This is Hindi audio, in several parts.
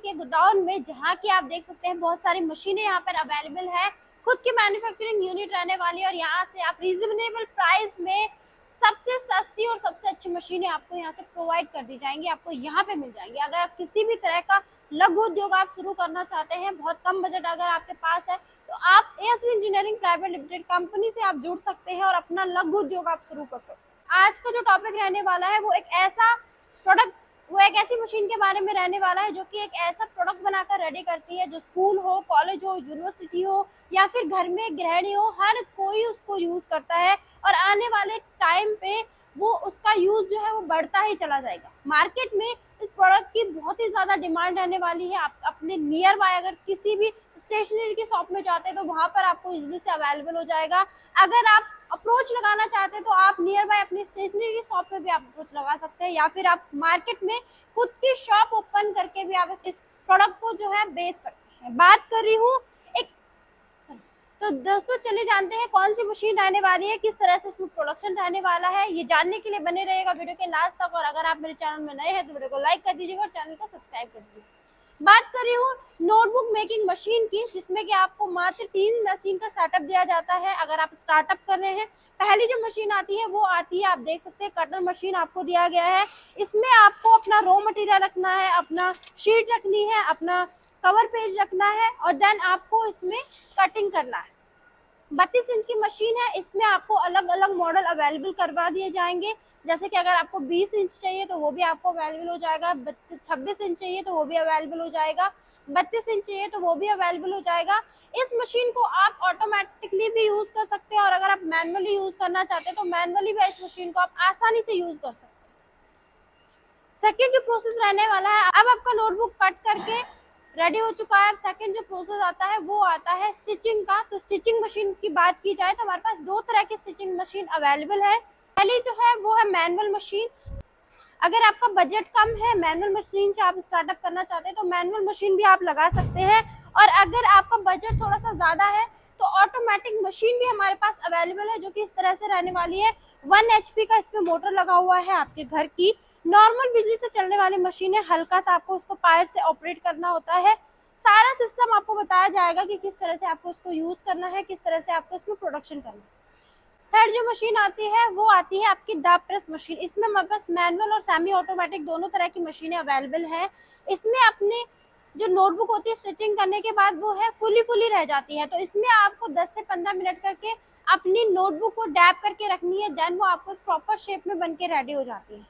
के गोडाउन में, जहाँ की आप देख सकते हैं बहुत सारी मशीनें यहाँ पर अवेलेबल है। खुद की मैन्युफैक्चरिंग यूनिट रहने वाली है और यहाँ से आप रीजनेबल प्राइस में सबसे सस्ती और सबसे अच्छी मशीनें आपको यहाँ से प्रोवाइड कर दी जाएंगी, आपको यहाँ पे मिल जाएंगी। अगर आप किसी भी तरह का लघु उद्योग आप शुरू करना चाहते हैं, बहुत कम बजट अगर आपके पास है, तो आप ASV engineering private limited company से आप जुड़ सकते हैं और अपना लघु उद्योग आप शुरू कर सकते हैं। आज का जो टॉपिक रहने वाला है वो एक ऐसी मशीन के बारे में रहने वाला है जो कि एक ऐसा प्रोडक्ट बनाकर रेडी करती है जो स्कूल हो, कॉलेज हो, यूनिवर्सिटी हो या फिर घर में गृहिणी हो, हर कोई उसको यूज करता है और आने वाले टाइम पे वो उसका यूज जो है वो बढ़ता ही चला जाएगा। मार्केट में इस प्रोडक्ट की बहुत ही ज्यादा डिमांड रहने वाली है। आप अपने नियर बाय अगर किसी भी स्टेशनरी की शॉप में जाते हैं तो वहां पर आपको इजीली से अवेलेबल हो जाएगा। अगर आप अप्रोच लगाना चाहते हैं तो आप नियर बाय अपनी स्टेशनरी की शॉप पे भी आप अप्रोच लगा सकते हैं, या फिर आप मार्केट में खुद की शॉप ओपन करके भी आप इस प्रोडक्ट को जो है बेच सकते हैं। बात कर रही हूँ एक, तो दोस्तों चलिए जानते हैं कौन सी मशीन रहने वाली है, किस तरह से इसमें प्रोडक्शन रहने वाला है। ये जानने के लिए बने रहेगा वीडियो के लास्ट तक, और अगर आप मेरे चैनल में नए हैं तो वीडियो को लाइक कर दीजिएगा और चैनल को सब्सक्राइब कर दीजिएगा। बात कर रही हूँ नोटबुक मेकिंग मशीन की, जिसमें कि आपको मात्र 3 मशीन का सेटअप दिया जाता है अगर आप स्टार्टअप कर रहे हैं। पहली जो मशीन आती है वो आती है, आप देख सकते हैं, कटर मशीन आपको दिया गया है। इसमें आपको अपना रॉ मटेरियल रखना है, अपना शीट रखनी है, अपना कवर पेज रखना है और देन आपको इसमें कटिंग करना है। 32 इंच की मशीन है, इसमें आपको अलग अलग मॉडल अवेलेबल करवा दिए जाएंगे। जैसे कि अगर आपको 20 इंच चाहिए तो वो भी आपको अवेलेबल हो जाएगा, 26 इंच चाहिए तो वो भी अवेलेबल हो जाएगा, 32 इंच चाहिए तो वो भी अवेलेबल हो जाएगा। इस मशीन को आप ऑटोमेटिकली भी यूज कर सकते हैं और अगर आप मैनुअली यूज करना चाहते हैं तो मैनुअली भी इस मशीन को आप आसानी से यूज कर सकते हैं। सेकेंड जो प्रोसेस रहने वाला है, अब आपका नोटबुक कट करके रेडी हो चुका है। सेकंड जो प्रोसेस आता है वो आता है स्टिचिंग का। तो स्टिचिंग मशीन की बात की जाए तो हमारे पास 2 तरह की स्टिचिंग मशीन अवेलेबल है। पहली तो है वो है मैनुअल मशीन। अगर आपका बजट कम है, मैनुअल मशीन से आप स्टार्टअप करना चाहते हैं तो मैनुअल मशीन भी आप लगा सकते हैं, और अगर आपका बजट थोड़ा सा ज्यादा है तो ऑटोमेटिक मशीन भी हमारे पास अवेलेबल है, जो कि इस तरह से रहने वाली है। 1 HP का इसमें मोटर लगा हुआ है। आपके घर की नॉर्मल बिजली से चलने वाली मशीन है, हल्का सा आपको उसको पायर से ऑपरेट करना होता है। सारा सिस्टम आपको बताया जाएगा कि किस तरह से आपको उसको यूज करना है, किस तरह से आपको उसमें प्रोडक्शन करना है। थर्ड जो मशीन आती है वो आती है आपकी दाब प्रेस मशीन। इसमें हमारे पास मैनुअल और सेमी ऑटोमेटिक दोनों तरह की मशीनें अवेलेबल है। इसमें अपने जो नोटबुक होती है स्टिचिंग करने के बाद वो है फुली रह जाती है, तो इसमें आपको 10 से 15 मिनट करके अपनी नोटबुक को डैब करके रखनी है, देन वो आपको एक प्रॉपर शेप में बन के रेडी हो जाती है।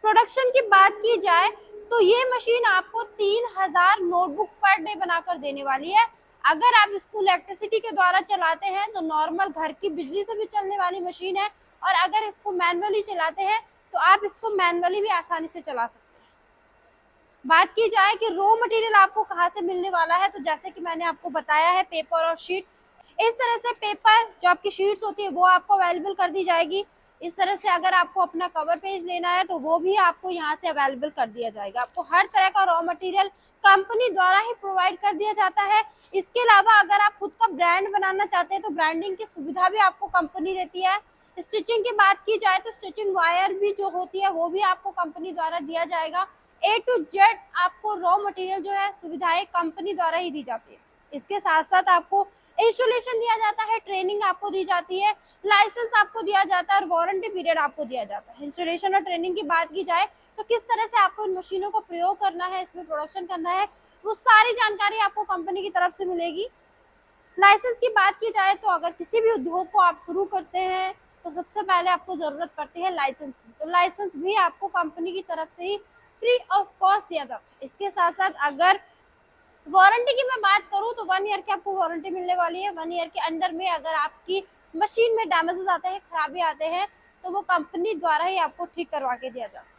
प्रोडक्शन की बात की जाए तो ये मशीन आपको 3000 नोटबुक पर डे बनाकर देने वाली है। अगर आप इसको इलेक्ट्रिसिटी के द्वारा चलाते हैं तो नॉर्मल घर की बिजली से भी चलने वाली मशीन है, और अगर इसको मैनुअली चलाते हैं तो आप इसको मैनुअली भी आसानी से चला सकते हैं। बात की जाए कि रॉ मटेरियल आपको कहाँ से मिलने वाला है, तो जैसे कि मैंने आपको बताया है, पेपर और शीट। इस तरह से पेपर जो आपकी शीट्स होती है वो आपको अवेलेबल कर दी जाएगी। इस तरह से अगर आपको अपना कवर पेज लेना है तो वो भी आपको यहाँ से अवेलेबल कर दिया जाएगा। आपको हर तरह का रॉ मटेरियल कंपनी द्वारा ही प्रोवाइड कर दिया जाता है। इसके अलावा अगर आप खुद का ब्रांड बनाना चाहते हैं तो ब्रांडिंग की सुविधा भी आपको कंपनी देती है। स्टिचिंग की बात की जाए तो स्टिचिंग वायर भी जो होती है वो भी आपको कंपनी द्वारा दिया जाएगा। A to Z आपको रॉ मटेरियल जो है सुविधाएं कंपनी द्वारा ही दी जाती है। इसके साथ साथ आपको इंस्टॉलेशन दिया जाता है, ट्रेनिंग आपको दी जाती है, लाइसेंस आपको दिया जाता है और वारंटी पीरियड आपको दिया जाता है। इंस्टॉलेशन और ट्रेनिंग की बात की जाए तो किस तरह से आपको इन मशीनों को प्रयोग करना है, इसमें प्रोडक्शन करना है, वो सारी जानकारी आपको कंपनी की तरफ से मिलेगी। लाइसेंस की बात की जाए तो अगर किसी भी उद्योग को आप शुरू करते हैं तो सबसे पहले आपको जरूरत पड़ती है लाइसेंस की, तो लाइसेंस भी आपको कंपनी की तरफ से ही फ्री ऑफ कॉस्ट दिया जाता है। इसके साथ साथ अगर वारंटी की मैं बात करूं तो 1 ईयर की आपको वारंटी मिलने वाली है। 1 ईयर के अंदर में अगर आपकी मशीन में डैमेजेस आते हैं, खराबी आते हैं, तो वो कंपनी द्वारा ही आपको ठीक करवा के दिया जाता है।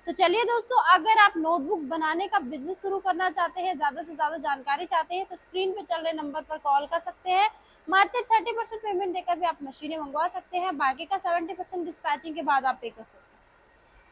तो चलिए दोस्तों, अगर आप नोटबुक बनाने का बिजनेस शुरू करना चाहते हैं, ज्यादा से ज्यादा जानकारी चाहते हैं, तो स्क्रीन पे चल रहे नंबर पर कॉल कर सकते हैं। मात्र 30% पेमेंट देकर भी आप मशीनें मंगवा सकते हैं, बाकी का 70% डिस्पैचिंग के बाद आप पे कर सकते हैं।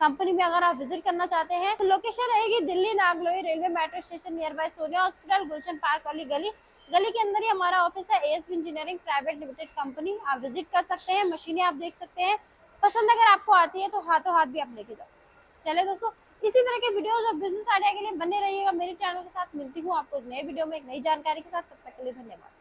कंपनी में अगर आप विजिट करना चाहते हैं तो लोकेशन रहेगी Delhi Nangloi railway metro station near by Sonia hospital, Gulshan park वाली गली के अंदर ही हमारा ऑफिस है, ASV engineering private limited company. आप विजिट कर सकते हैं, मशीनें आप देख सकते हैं, पसंद अगर आपको आती है तो हाथों हाथ भी आप लेके जा सकते हैं। चले दोस्तों, इसी तरह के वीडियोस और बिजनेस आइडिया के लिए बने रहिएगा मेरे चैनल के साथ। मिलती हूँ आपको एक नए वीडियो में एक नई जानकारी के साथ, तब तक के लिए धन्यवाद।